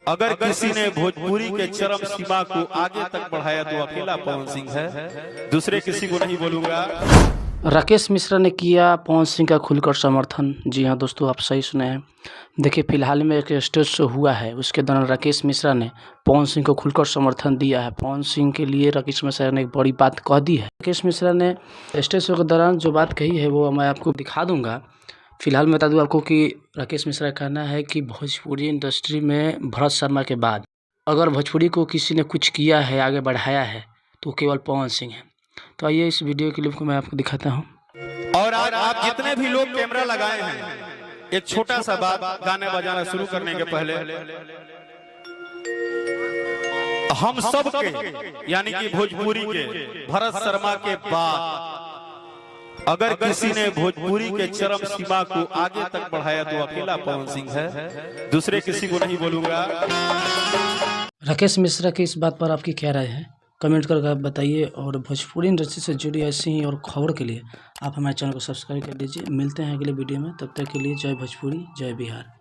अगर किसी ने भोजपुरी के चरम सीमा को आगे तक बढ़ाया तो अकेला पवन सिंह है, दूसरे किसी को नहीं बोलूंगा। राकेश मिश्रा ने किया पवन सिंह का खुलकर समर्थन। जी हाँ दोस्तों, आप सही सुने हैं। देखिए, फिलहाल में एक स्टेज शो हुआ है, उसके दौरान राकेश मिश्रा ने पवन सिंह को खुलकर समर्थन दिया है। पवन सिंह के लिए राकेश मिश्रा ने एक बड़ी बात कह दी है। राकेश मिश्रा ने स्टेज शो के दौरान जो बात कही है वो मैं आपको दिखा दूंगा। फिलहाल मैं बता दूं आपको कि राकेश मिश्रा का कहना है कि भोजपुरी इंडस्ट्री में भरत शर्मा के बाद अगर भोजपुरी को किसी ने कुछ किया है, आगे बढ़ाया है, तो केवल पवन सिंह है। तो आइए इस वीडियो क्लिप को मैं आपको दिखाता हूँ। और आज आप जितने भी लोग कैमरा लगाए हैं, एक छोटा सा बात गाने बजाना शुरू करने के पहले हम सब के यानी कि भोजपुरी के भरत शर्मा के बाद अगर किसी ने भोजपुरी के चरम सीमा को आगे तक बढ़ाया तो अकेला पवन सिंह है, दूसरे किसी को नहीं बोलूंगा। राकेश मिश्रा की इस बात पर आपकी क्या राय है, कमेंट करके आप बताइए। और भोजपुरी इंडस्ट्री से जुड़ी ऐसी ही और खबर के लिए आप हमारे चैनल को सब्सक्राइब कर लीजिए। मिलते हैं अगले वीडियो में, तब तक के लिए जय भोजपुरी, जय बिहार।